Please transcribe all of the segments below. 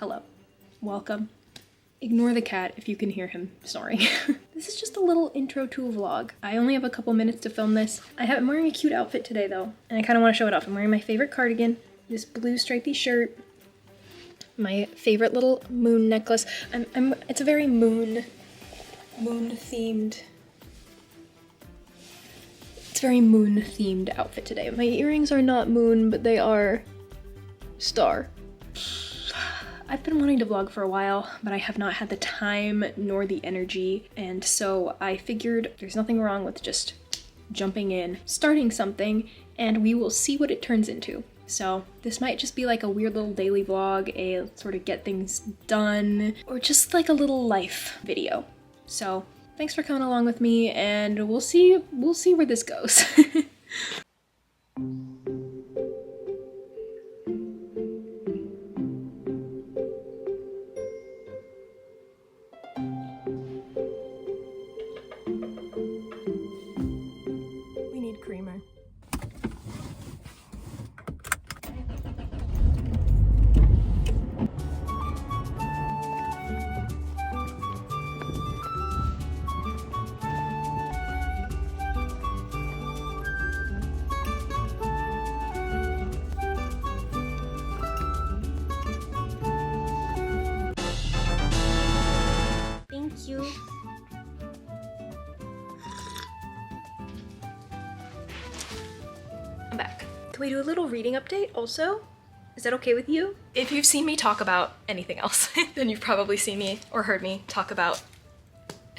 Hello. Welcome. Ignore the cat if you can hear him snoring. This is just a little intro to a vlog. I only have a couple minutes to film this. I'm wearing a cute outfit today though, and I kind of want to show it off. I'm wearing my favorite cardigan, this blue stripy shirt, my favorite little moon necklace. It's a very moon themed. It's a very moon themed outfit today. My earrings are not moon, but they are star. I've been wanting to vlog for a while, but I have not had the time nor the energy, and so I figured there's nothing wrong with just jumping in, starting something, and we will see what it turns into. So this might just be like a weird little daily vlog, a sort of get things done, or just like a little life video. So thanks for coming along with me, and we'll see where this goes. Creamer. Thank you. I'm back. Can we do a little reading update also? Is that okay with you? If you've seen me talk about anything else, then you've probably seen me or heard me talk about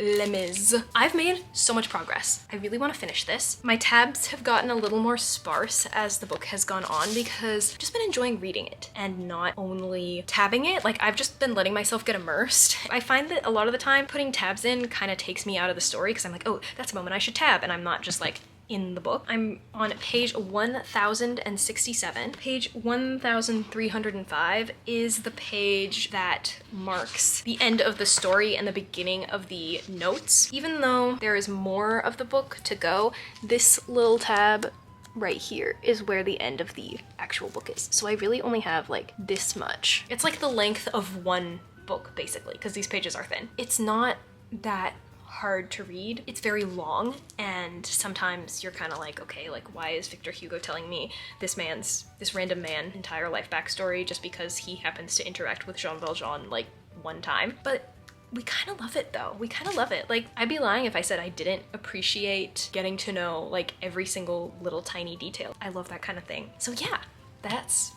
Les Mis. I've made so much progress. I really want to finish this. My tabs have gotten a little more sparse as the book has gone on because I've just been enjoying reading it and not only tabbing it. Like, I've just been letting myself get immersed. I find that a lot of the time putting tabs in kind of takes me out of the story because I'm like, oh, that's a moment I should tab, and I'm not just like in the book. I'm on page 1067. Page 1305 is the page that marks the end of the story and the beginning of the notes. Even though there is more of the book to go, this little tab right here is where the end of the actual book is. So I really only have like this much. It's like the length of one book basically, because these pages are thin. It's not that hard to read. It's very long, and sometimes you're kind of like, okay, like why is Victor Hugo telling me this random man entire life backstory just because he happens to interact with Jean Valjean like one time? But we kind of love it though. We kind of love it. Like, I'd be lying if I said I didn't appreciate getting to know like every single little tiny detail. I love that kind of thing. So yeah, that's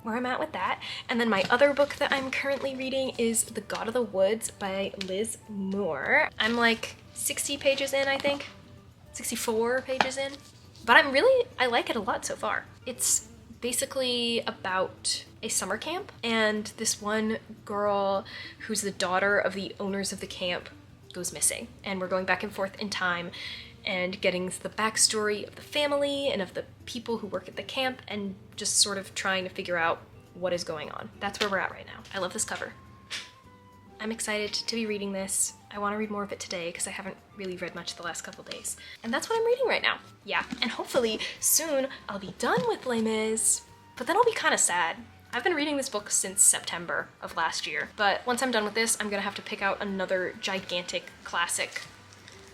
where I'm at with that. And then my other book that I'm currently reading is The God of the Woods by Liz Moore. I'm like 60 pages in, I think. 64 pages in. But I like it a lot so far. It's basically about a summer camp, and this one girl who's the daughter of the owners of the camp goes missing. And we're going back and forth in time and getting the backstory of the family and of the people who work at the camp and just sort of trying to figure out what is going on. That's where we're at right now. I love this cover. I'm excited to be reading this. I want to read more of it today because I haven't really read much the last couple days. And that's what I'm reading right now. Yeah, and hopefully soon I'll be done with Les Mis, but then I'll be kind of sad. I've been reading this book since September of last year, but once I'm done with this, I'm gonna have to pick out another gigantic classic.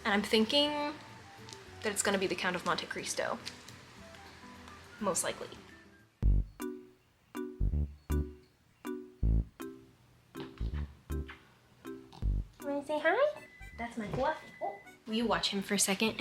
And I'm thinking that it's gonna be The Count of Monte Cristo. Most likely. Wanna say hi? That's my fluffy. Oh. Will you watch him for a second?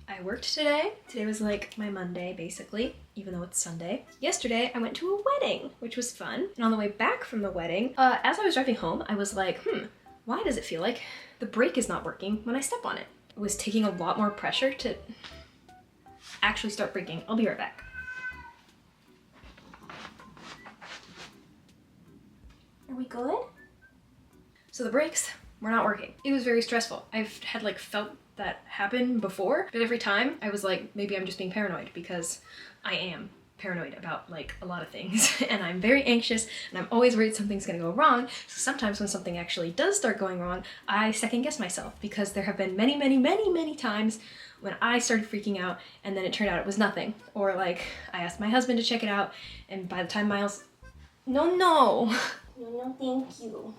I worked today. Today was like my Monday, basically, even though it's Sunday. Yesterday, I went to a wedding, which was fun. And on the way back from the wedding, as I was driving home, I was like, why does it feel like the brake is not working when I step on it? It was taking a lot more pressure to actually start braking. I'll be right back. Are we good? So the brakes were not working. It was very stressful. I've had like felt that happen before, but every time I was like, maybe I'm just being paranoid, because I am. paranoid about like a lot of things and I'm very anxious and I'm always worried something's gonna go wrong. So sometimes when something actually does start going wrong, I second guess myself, because there have been many times when I started freaking out and then it turned out it was nothing. Or like I asked my husband to check it out and by the time Miles, no, thank you.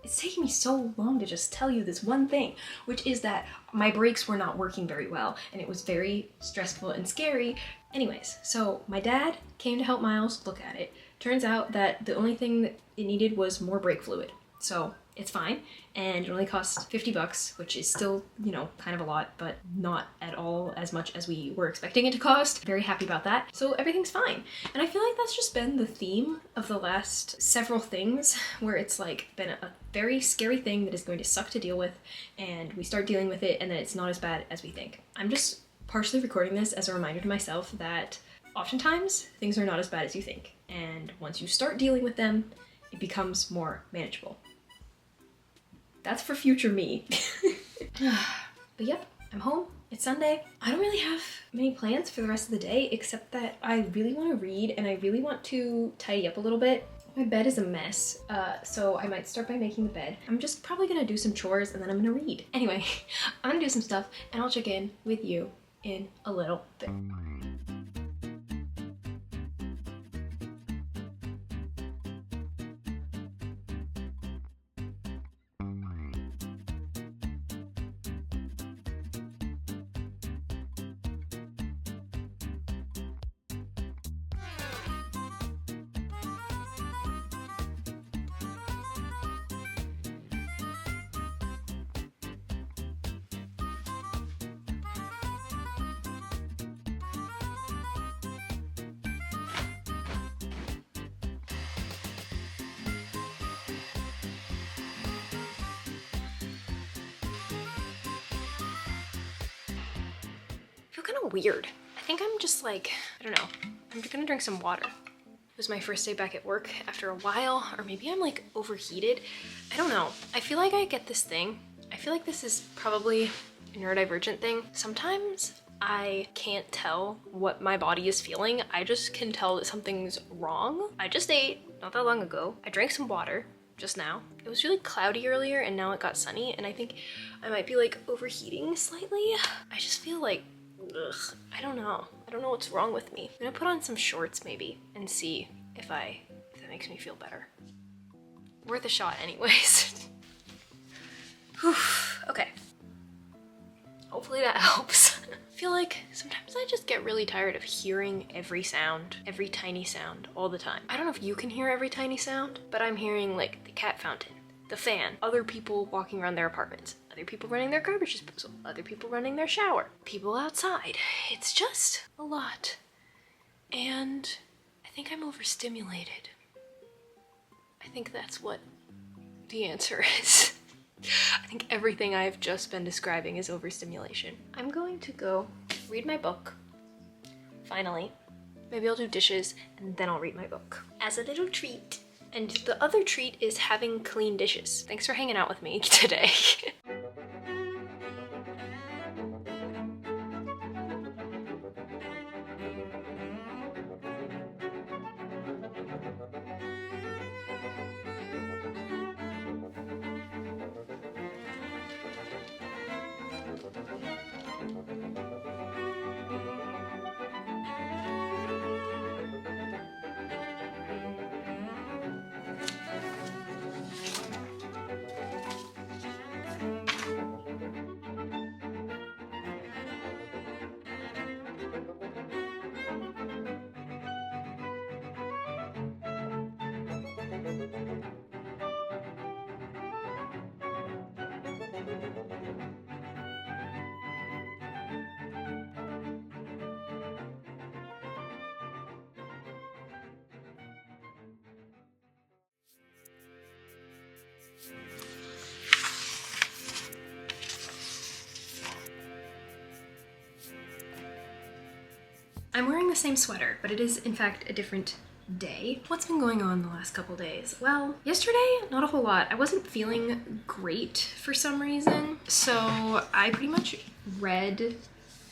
It's taking me so long to just tell you this one thing, which is that my brakes were not working very well and it was very stressful and scary. Anyways, so my dad came to help Miles look at it. Turns out that the only thing that it needed was more brake fluid. So it's fine, and it only cost 50 bucks, which is still, you know, kind of a lot, but not at all as much as we were expecting it to cost. Very happy about that. So everything's fine. And I feel like that's just been the theme of the last several things, where it's like been a very scary thing that is going to suck to deal with, and we start dealing with it, and then it's not as bad as we think. I'm just partially recording this as a reminder to myself that oftentimes things are not as bad as you think. And once you start dealing with them, it becomes more manageable. That's for future me. But yep, I'm home. It's Sunday. I don't really have many plans for the rest of the day, except that I really want to read and I really want to tidy up a little bit. My bed is a mess, so I might start by making the bed. I'm just probably gonna do some chores and then I'm gonna read. Anyway, I'm gonna do some stuff and I'll check in with you in a little bit. I feel kind of weird. I think I'm just like, I don't know. I'm gonna drink some water. It was my first day back at work after a while, or maybe I'm like overheated. I don't know. I feel like I get this thing. I feel like this is probably a neurodivergent thing. Sometimes I can't tell what my body is feeling. I just can tell that something's wrong. I just ate not that long ago. I drank some water just now. It was really cloudy earlier and now it got sunny, and I think I might be like overheating slightly. I just feel like, ugh, I don't know what's wrong with me. I'm gonna put on some shorts maybe and see if that makes me feel better. Worth a shot anyways. Whew, okay. Hopefully that helps. I feel like sometimes I just get really tired of hearing every sound, every tiny sound all the time. I don't know if you can hear every tiny sound, but I'm hearing like the cat fountain, the fan, other people walking around their apartments, other people running their garbage disposal, other people running their shower, people outside. It's just a lot. And I think I'm overstimulated. I think that's what the answer is. I think everything I've just been describing is overstimulation. I'm going to go read my book, finally. Maybe I'll do dishes and then I'll read my book as a little treat. And the other treat is having clean dishes. Thanks for hanging out with me today. I'm wearing the same sweater, but it is in fact a different day. What's been going on the last couple days? Well, yesterday, not a whole lot. I wasn't feeling great for some reason, so I pretty much read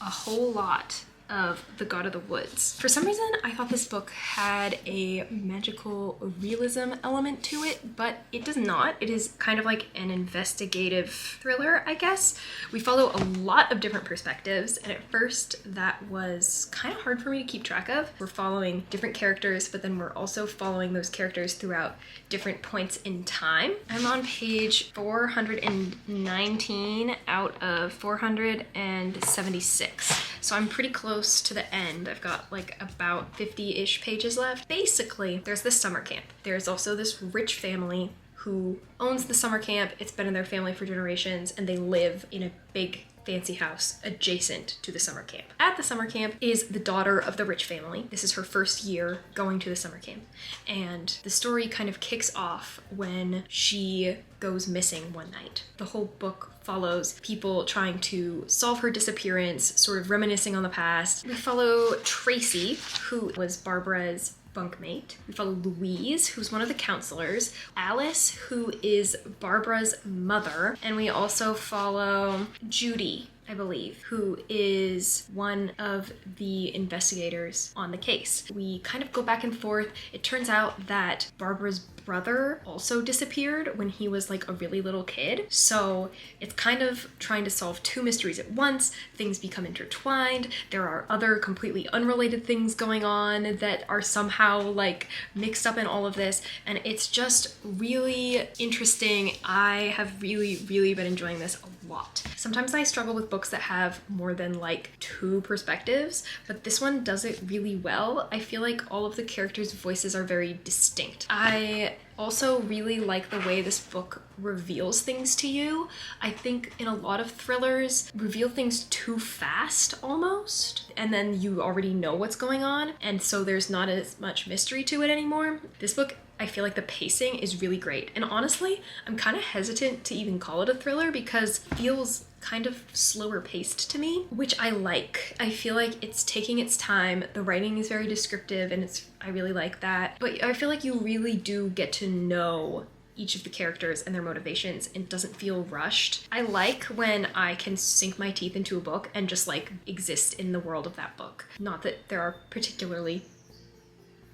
a whole lot of The God of the Woods. For some reason, I thought this book had a magical realism element to it, but it does not. It is kind of like an investigative thriller, I guess. We follow a lot of different perspectives, and at first that was kind of hard for me to keep track of. We're following different characters, but then we're also following those characters throughout different points in time. I'm on page 419 out of 476. So I'm pretty close to the end. I've got like about 50-ish pages left. Basically, there's this summer camp. There's also this rich family who owns the summer camp. It's been in their family for generations, and they live in a big fancy house adjacent to the summer camp. At the summer camp is the daughter of the rich family. This is her first year going to the summer camp. And the story kind of kicks off when she goes missing one night. The whole book follows people trying to solve her disappearance, sort of reminiscing on the past. We follow Tracy, who was Barbara's bunkmate. We follow Louise, who's one of the counselors, Alice, who is Barbara's mother, and we also follow Judy, I believe, who is one of the investigators on the case. We kind of go back and forth. It turns out that Barbara's brother also disappeared when he was like a really little kid. So it's kind of trying to solve two mysteries at once. Things become intertwined. There are other completely unrelated things going on that are somehow like mixed up in all of this. And it's just really interesting. I have really been enjoying this a lot. Sometimes I struggle with books that have more than like two perspectives, but this one does it really well. I feel like all of the characters' voices are very distinct. I also really like the way this book reveals things to you. I think in a lot of thrillers, reveal things too fast almost, and then you already know what's going on, and so there's not as much mystery to it anymore. This book, I feel like the pacing is really great. And honestly, I'm kind of hesitant to even call it a thriller because it feels kind of slower paced to me, which I like. I feel like it's taking its time. The writing is very descriptive, and I really like that. But I feel like you really do get to know each of the characters and their motivations, and it doesn't feel rushed. I like when I can sink my teeth into a book and just like exist in the world of that book. Not that there are particularly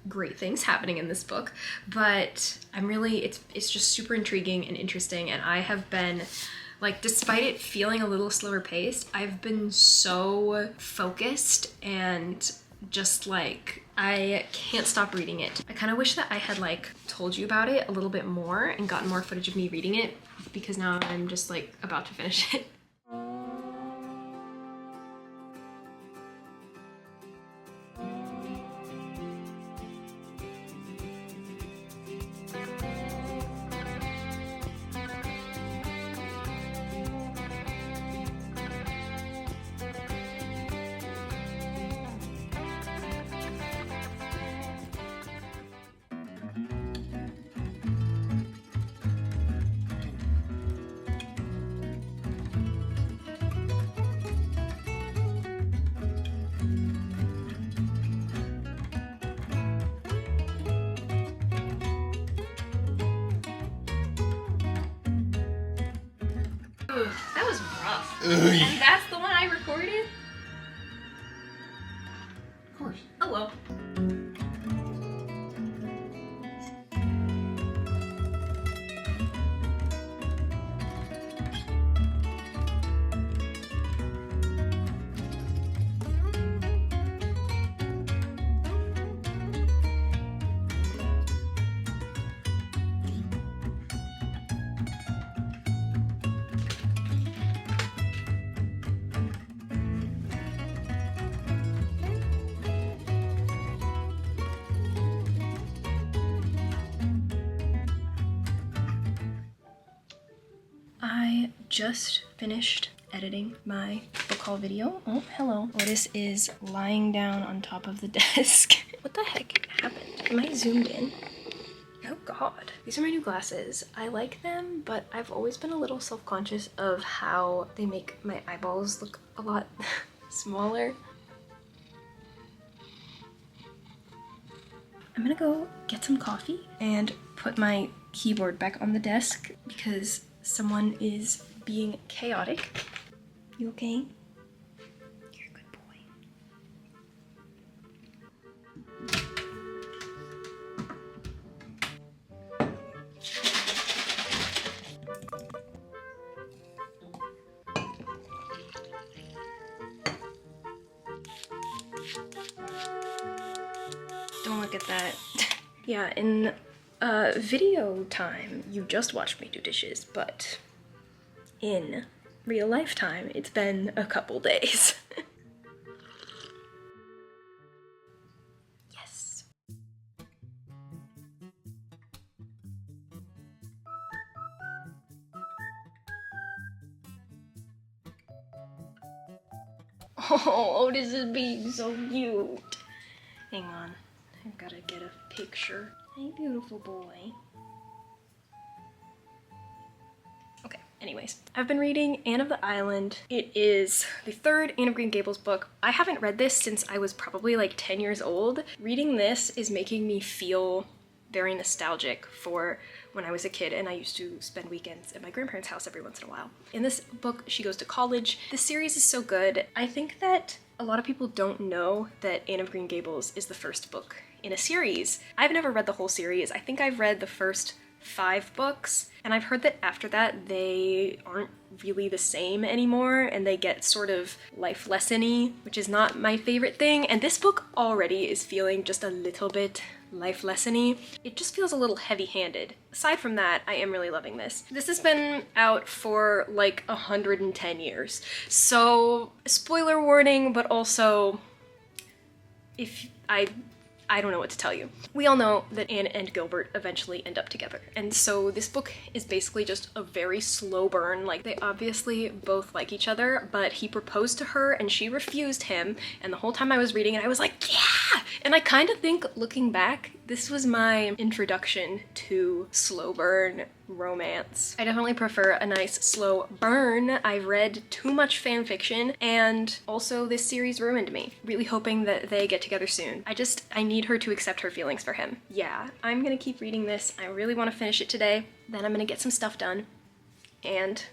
great things happening in this book, but it's just super intriguing and interesting, and I have been like, despite it feeling a little slower paced, I've been so focused and just like, I can't stop reading it. I kind of wish that I had like told you about it a little bit more and gotten more footage of me reading it, because now I'm just like about to finish it. Ooh, that was rough. And that's the one I recorded? Of course. Oh well. I just finished editing my book haul video. Oh, hello. Otis is lying down on top of the desk. What the heck happened? Am I zoomed in? Oh god. These are my new glasses. I like them, but I've always been a little self-conscious of how they make my eyeballs look a lot smaller. I'm gonna go get some coffee and put my keyboard back on the desk because someone is being chaotic. You okay? You're a good boy. Don't look at that. Yeah, in video time, you just watched me do dishes, but in real life time, it's been a couple days. Yes. Oh, Otis is being so cute. Hang on, I've gotta get a picture. Hey, beautiful boy. Okay, anyways. I've been reading Anne of the Island. It is the third Anne of Green Gables book. I haven't read this since I was probably like 10 years old. Reading this is making me feel very nostalgic for when I was a kid and I used to spend weekends at my grandparents' house every once in a while. In this book, she goes to college. This series is so good. I think that a lot of people don't know that Anne of Green Gables is the first book in a series. I've never read the whole series. I think I've read the first 5 books, and I've heard that after that they aren't really the same anymore and they get sort of life lesson-y, which is not my favorite thing, and this book already is feeling just a little bit life lesson-y. It just feels a little heavy-handed. Aside from that, I am really loving this. This has been out for like 110 years, so spoiler warning, but also if I don't know what to tell you. We all know that Anne and Gilbert eventually end up together. And so this book is basically just a very slow burn. Like, they obviously both like each other, but he proposed to her and she refused him. And the whole time I was reading it, I was like, yeah! And I kind of think, looking back, this was my introduction to slow burn romance. I definitely prefer a nice slow burn. I've read too much fan fiction, and also this series ruined me. Really hoping that they get together soon. I need her to accept her feelings for him. Yeah, I'm gonna keep reading this. I really want to finish it today. Then I'm gonna get some stuff done, and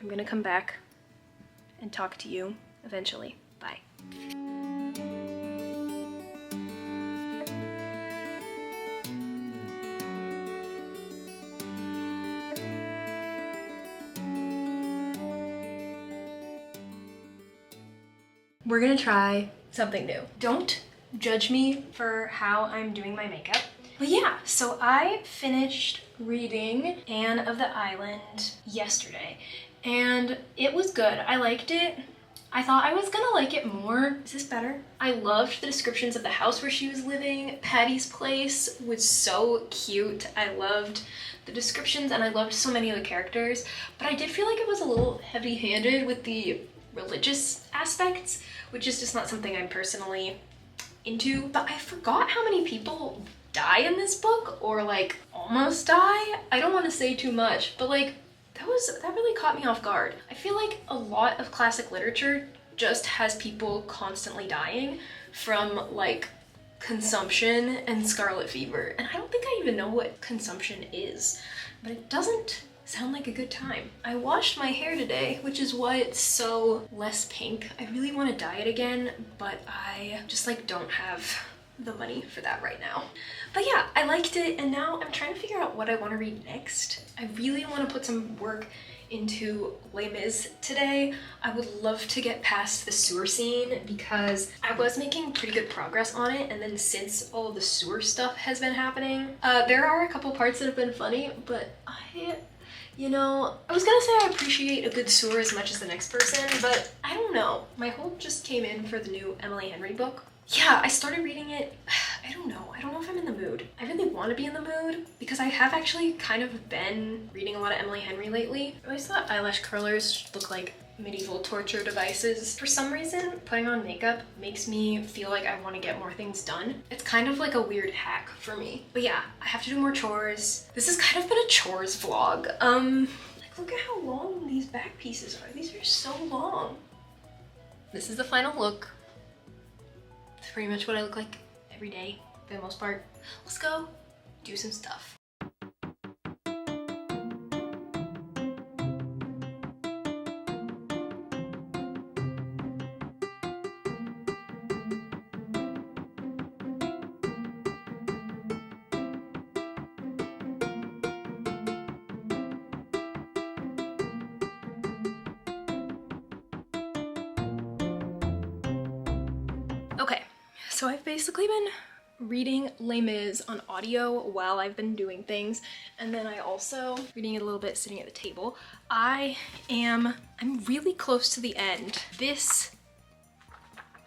I'm gonna come back and talk to you eventually. Bye. We're gonna try something new. Don't judge me for how I'm doing my makeup. But yeah, so I finished reading Anne of the Island yesterday, and it was good. I liked it. I thought I was gonna like it more. Is this better? I loved the descriptions of the house where she was living. Patty's place was so cute. I loved the descriptions and I loved so many of the characters, but I did feel like it was a little heavy-handed with the religious aspects, which is just not something I'm personally into. But I forgot how many people die in this book, or like almost die. I don't want to say too much, but like that really caught me off guard. I feel like a lot of classic literature just has people constantly dying from like consumption and scarlet fever, and I don't think I even know what consumption is, but it doesn't sound like a good time. I washed my hair today, which is why it's so less pink. I really want to dye it again, but I just like don't have the money for that right now. But yeah, I liked it, and now I'm trying to figure out what I want to read next. I really want to put some work into Les Mis today. I would love to get past the sewer scene because I was making pretty good progress on it, and then since all of the sewer stuff has been happening, there are a couple parts that have been funny, but you know, I was gonna say I appreciate a good sewer as much as the next person, but I don't know. My hope just came in for the new Emily Henry book. Yeah, I started reading it. I don't know if I'm in the mood. I really want to be in the mood because I have actually kind of been reading a lot of Emily Henry lately. I always thought eyelash curlers look like medieval torture devices. For some reason, putting on makeup makes me feel like I want to get more things done. It's kind of like a weird hack for me. But yeah, I have to do more chores. This has kind of been a chores vlog. Like, look at how long these back pieces are. These are so long. This is the final look. It's pretty much what I look like every day for the most part. Let's go do some stuff. Okay, so I've basically been reading Les Mis on audio while I've been doing things, and then I also reading it a little bit sitting at the table. I'm really close to the end. This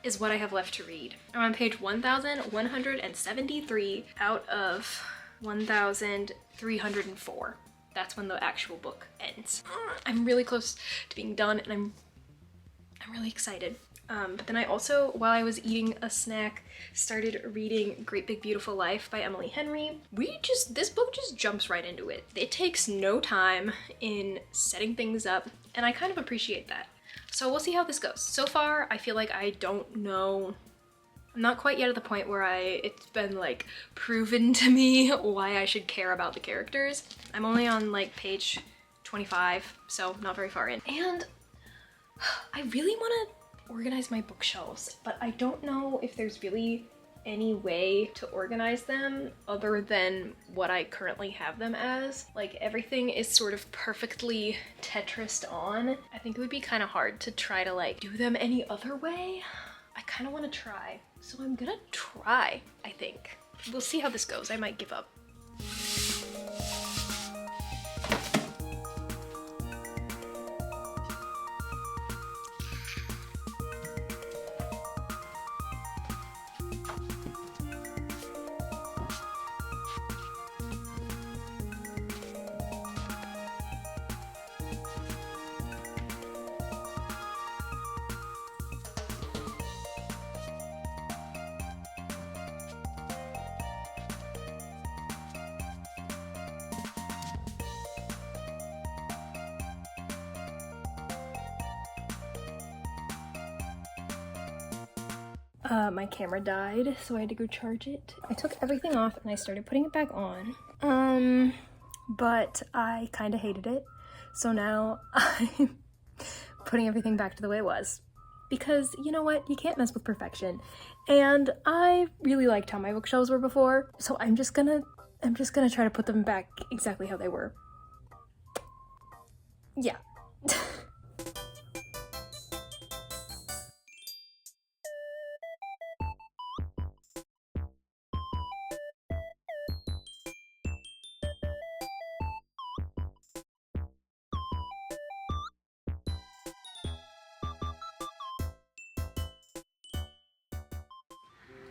is what I have left to read. I'm on page 1173 out of 1304. That's when the actual book ends. I'm really close to being done, and I'm really excited. But then I also, while I was eating a snack, started reading Great Big Beautiful Life by Emily Henry. This book just jumps right into it. It takes no time in setting things up, and I kind of appreciate that. So we'll see how this goes. So far, I feel like I don't know. I'm not quite yet at the point where it's been like proven to me why I should care about the characters. I'm only on like page 25, so not very far in. And I really want to organize my bookshelves, but I don't know if there's really any way to organize them other than what I currently have them as. Like, everything is sort of perfectly Tetrised on. I think it would be kind of hard to try to like do them any other way. I kind of want to try, so I'm gonna try, I think. We'll see how this goes. I might give up. My camera died, so I had to go charge it. I took everything off and I started putting it back on. But I kind of hated it. So now I'm putting everything back to the way it was. Because you know what? You can't mess with perfection. And I really liked how my bookshelves were before. So I'm just gonna try to put them back exactly how they were. Yeah.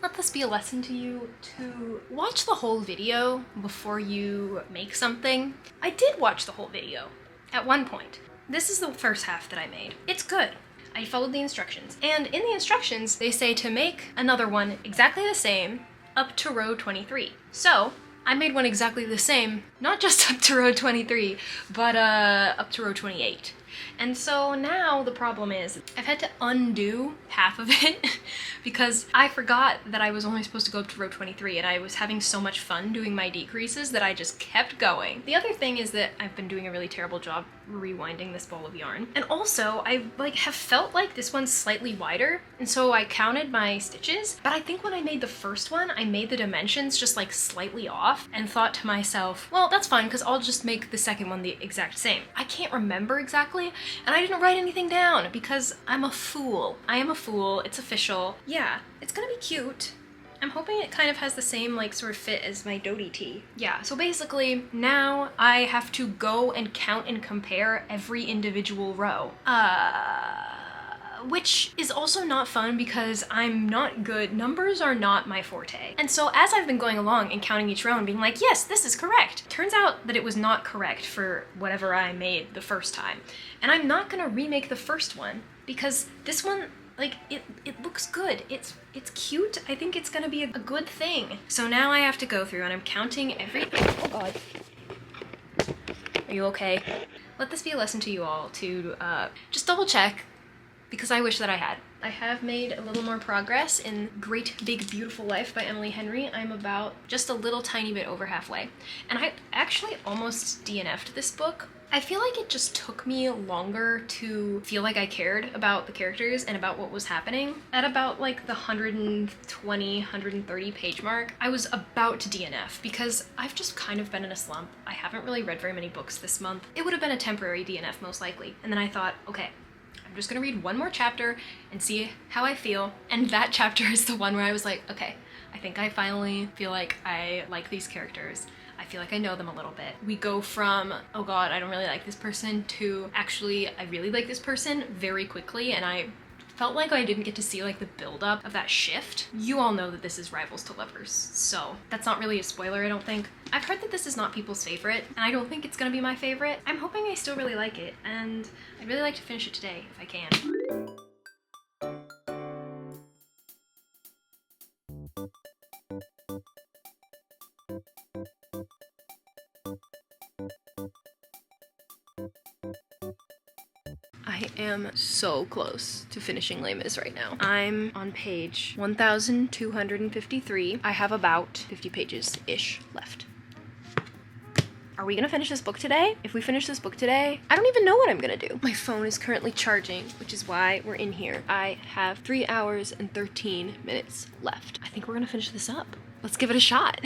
Let this be a lesson to you to watch the whole video before you make something. I did watch the whole video at one point. This is the first half that I made. It's good. I followed the instructions. And in the instructions, they say to make another one exactly the same up to row 23. So I made one exactly the same, not just up to row 23, but up to row 28. And so now the problem is I've had to undo half of it because I forgot that I was only supposed to go up to row 23, and I was having so much fun doing my decreases that I just kept going. The other thing is that I've been doing a really terrible job rewinding this ball of yarn. And also I have felt like this one's slightly wider, and so I counted my stitches, but I think when I made the first one, I made the dimensions just like slightly off and thought to myself, well, that's fine because I'll just make the second one the exact same. I can't remember exactly, and I didn't write anything down because I'm a fool. I am a fool. It's official. Yeah, it's gonna be cute. I'm hoping it kind of has the same like sort of fit as my Dodie tee. Yeah, so basically now I have to go and count and compare every individual row. Which is also not fun because I'm not good. Numbers are not my forte. And so as I've been going along and counting each row and being like, yes, this is correct, turns out that it was not correct for whatever I made the first time. And I'm not gonna remake the first one because this one, like, it looks good. It's cute. I think it's gonna be a good thing. So now I have to go through and I'm counting every, oh God. Are you okay? Let this be a lesson to you all to just double check, because I wish that I had. I have made a little more progress in Great Big Beautiful Life by Emily Henry. I'm about just a little tiny bit over halfway. And I actually almost DNF'd this book. I feel like it just took me longer to feel like I cared about the characters and about what was happening. At about like the 120, 130 page mark, I was about to DNF because I've just kind of been in a slump. I haven't really read very many books this month. It would have been a temporary DNF most likely. And then I thought, okay, I'm just gonna read one more chapter and see how I feel. And that chapter is the one where I was like, okay, I think I finally feel like I like these characters. I feel like I know them a little bit. We go from, oh god, I don't really like this person, to actually, I really like this person very quickly, and I felt like I didn't get to see like the buildup of that shift. You all know that this is Rivals to Lovers, so that's not really a spoiler, I don't think. I've heard that this is not people's favorite, and I don't think it's gonna be my favorite. I'm hoping I still really like it, and I'd really like to finish it today if I can. I am so close to finishing Les Mis right now. I'm on page 1253. I have about 50 pages-ish left. Are we gonna finish this book today? If we finish this book today, I don't even know what I'm gonna do. My phone is currently charging, which is why we're in here. I have 3 hours and 13 minutes left. I think we're gonna finish this up. Let's give it a shot.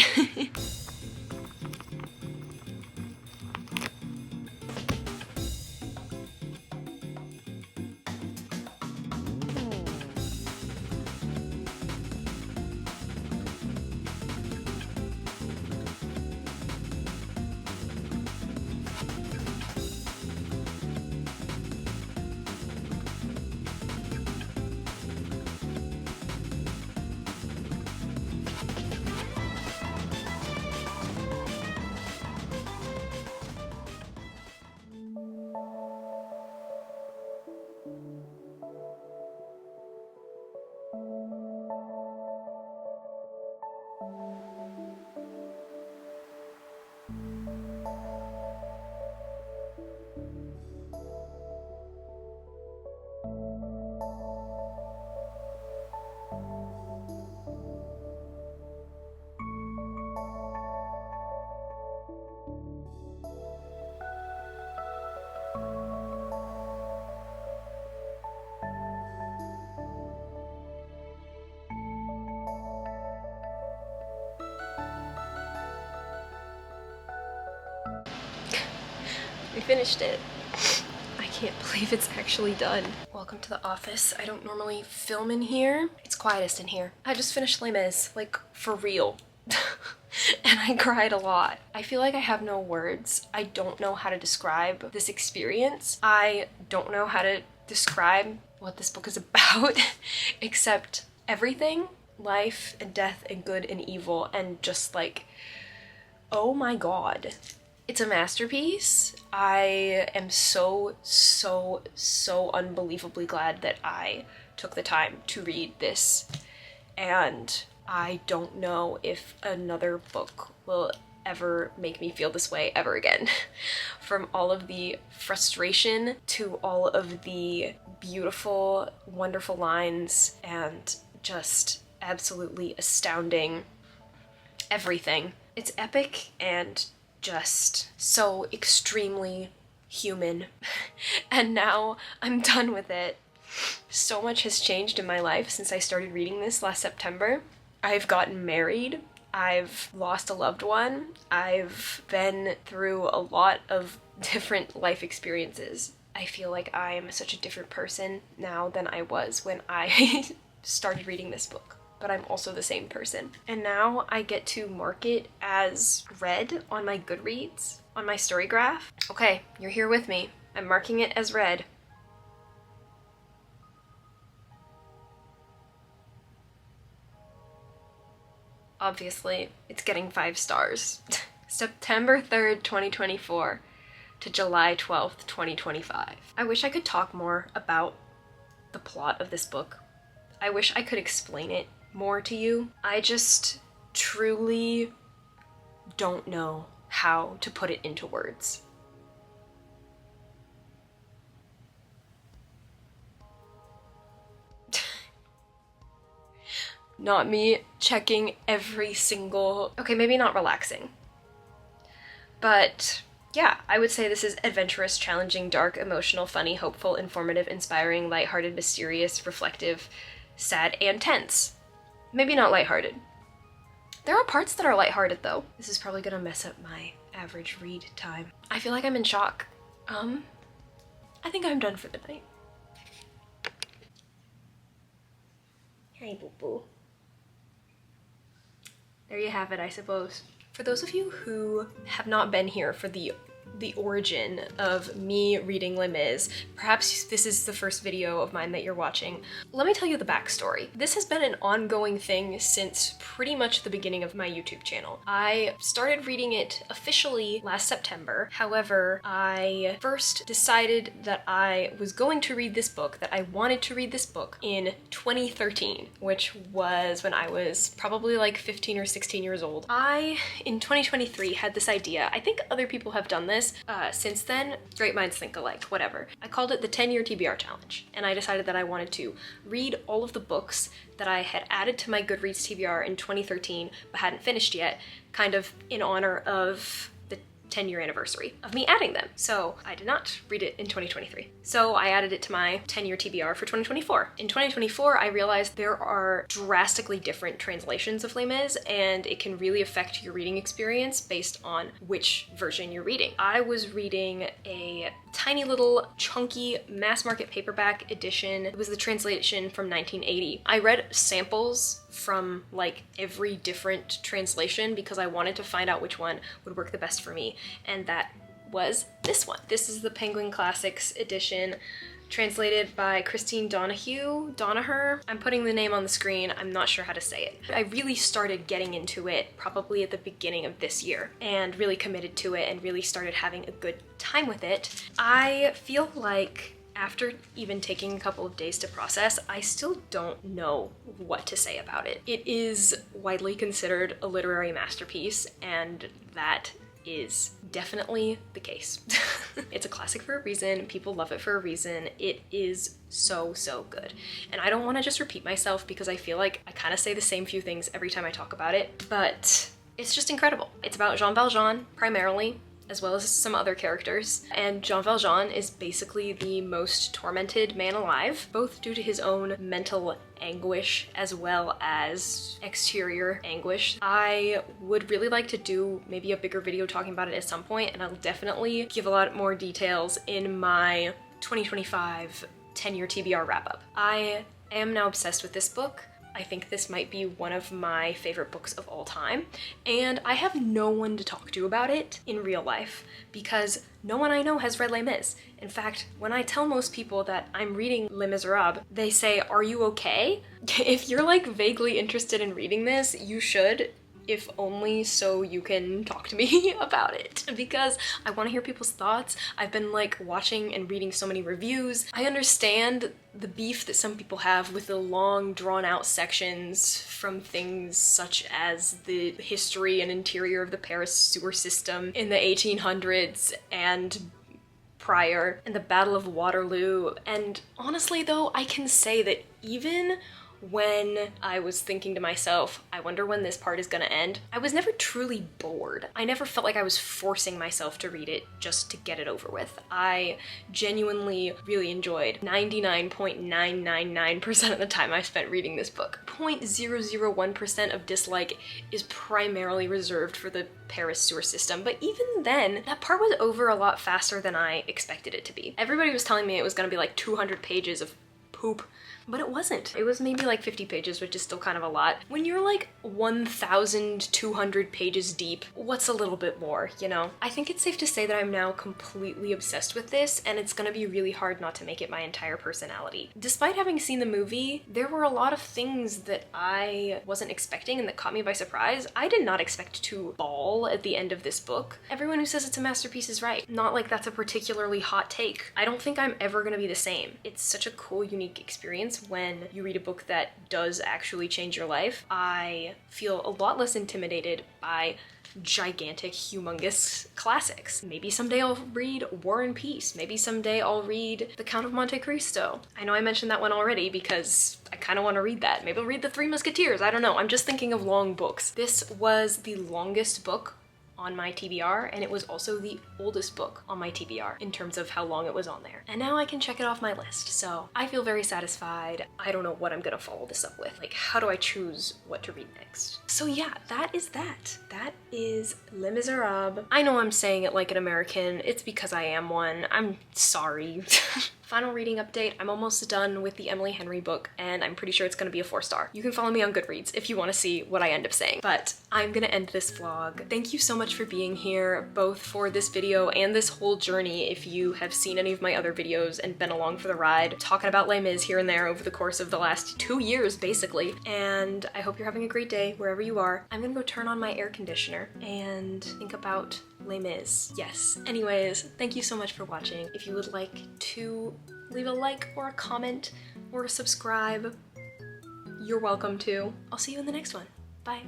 We finished it. I can't believe it's actually done. Welcome to the office. I don't normally film in here. It's quietest in here. I just finished Les Mis, like for real. And I cried a lot. I feel like I have no words. I don't know how to describe this experience. I don't know how to describe what this book is about, except everything, life and death and good and evil, and just like, oh my god. It's a masterpiece. I am so unbelievably glad that I took the time to read this, and I don't know if another book will ever make me feel this way ever again. From all of the frustration to all of the beautiful, wonderful lines and just absolutely astounding everything. It's epic and just so extremely human. And now I'm done with it. So much has changed in my life since I started reading this last September. I've gotten married. I've lost a loved one. I've been through a lot of different life experiences. I feel like I am such a different person now than I was when I started reading this book. But I'm also the same person. And now I get to mark it as read on my Goodreads, on my Storygraph. Okay, you're here with me. I'm marking it as read. Obviously, it's getting 5 stars. September 3rd, 2024 to July 12th, 2025. I wish I could talk more about the plot of this book. I wish I could explain it more to you. I just truly don't know how to put it into words. Not me checking every single, okay, maybe not relaxing, but yeah, I would say this is adventurous, challenging, dark, emotional, funny, hopeful, informative, inspiring, lighthearted, mysterious, reflective, sad, and tense. Maybe not lighthearted. There are parts that are lighthearted though. This is probably gonna mess up my average read time. I feel like I'm in shock. I think I'm done for the night. Hi, boo-boo. there you have it, I suppose. For those of you who have not been here for the origin of me reading Les Mis, perhaps this is the first video of mine that you're watching, let me tell you the backstory. This has been an ongoing thing since pretty much the beginning of my YouTube channel. I started reading it officially last September. However, I first decided that I was going to read this book, that I wanted to read this book in 2013, which was when I was probably like 15 or 16 years old. I, in 2023, had this idea. I think other people have done this since then. Great minds think alike, whatever. I called it the 10-year TBR challenge, and I decided that I wanted to read all of the books that I had added to my Goodreads TBR in 2013 but hadn't finished yet, kind of in honor of the 10-year anniversary of me adding them. So I did not read it in 2023. So I added it to my 10-year TBR for 2024. In 2024, I realized there are drastically different translations of Les Mis, and it can really affect your reading experience based on which version you're reading. I was reading a tiny little chunky mass market paperback edition. It was the translation from 1980. I read samples from like every different translation because I wanted to find out which one would work the best for me, and that was this one. This is the Penguin Classics edition, translated by Christine Donaher. I'm putting the name on the screen, I'm not sure how to say it. I really started getting into it probably at the beginning of this year and really committed to it and really started having a good time with it. I feel like after even taking a couple of days to process, I still don't know what to say about it. It is widely considered a literary masterpiece, and that is definitely the case. It's a classic for a reason. People love it for a reason. It is so, so good. And I don't want to just repeat myself because I feel like I kind of say the same few things every time I talk about it, but it's just incredible. It's about Jean Valjean primarily, as well as some other characters. And Jean Valjean is basically the most tormented man alive, both due to his own mental anguish as well as exterior anguish. I would really like to do maybe a bigger video talking about it at some point, and I'll definitely give a lot more details in my 2025 10-year TBR wrap-up. I am now obsessed with this book. I think this might be one of my favorite books of all time, and I have no one to talk to about it in real life because no one I know has read Les Mis. In fact, when I tell most people that I'm reading Les Miserables, they say, "Are you okay?" If you're like vaguely interested in reading this, you should, if only so you can talk to me about it, because I want to hear people's thoughts. I've been like watching and reading so many reviews. I understand the beef that some people have with the long drawn out sections from things such as the history and interior of the Paris sewer system in the 1800s and prior, and the Battle of Waterloo. And honestly though, I can say that even when I was thinking to myself, I wonder when this part is gonna end, I was never truly bored. I never felt like I was forcing myself to read it just to get it over with. I genuinely really enjoyed 99.999% of the time I spent reading this book. 0.001% of dislike is primarily reserved for the Paris sewer system, but even then, that part was over a lot faster than I expected it to be. Everybody was telling me it was gonna be like 200 pages of poop, but it wasn't. It was maybe like 50 pages, which is still kind of a lot. When you're like 1,200 pages deep, what's a little bit more, you know? I think it's safe to say that I'm now completely obsessed with this, and it's gonna be really hard not to make it my entire personality. Despite having seen the movie, there were a lot of things that I wasn't expecting and that caught me by surprise. I did not expect to bawl at the end of this book. Everyone who says it's a masterpiece is right. Not like that's a particularly hot take. I don't think I'm ever gonna be the same. It's such a cool, unique experience when you read a book that does actually change your life. I feel a lot less intimidated by gigantic, humongous classics. Maybe someday I'll read War and Peace. Maybe someday I'll read The Count of Monte Cristo. I know I mentioned that one already because I kind of want to read that. Maybe I'll read The Three Musketeers. I don't know. I'm just thinking of long books. This was the longest book on my TBR, and it was also the oldest book on my TBR in terms of how long it was on there. And now I can check it off my list, so I feel very satisfied. I don't know what I'm gonna follow this up with. Like, how do I choose what to read next? So yeah, that is that. That is Les Miserables. I know I'm saying it like an American. It's because I am one. I'm sorry. Final reading update, I'm almost done with the Emily Henry book and I'm pretty sure it's gonna be a 4-star. You can follow me on Goodreads if you wanna see what I end up saying. But I'm gonna end this vlog. Thank you so much for being here, both for this video and this whole journey. If you have seen any of my other videos and been along for the ride, talking about Les Mis here and there over the course of the last 2 years, basically. And I hope you're having a great day wherever you are. I'm gonna go turn on my air conditioner and think about Les Mis. Yes. Anyways, thank you so much for watching. If you would like to leave a like or a comment or a subscribe, you're welcome to. I'll see you in the next one. Bye.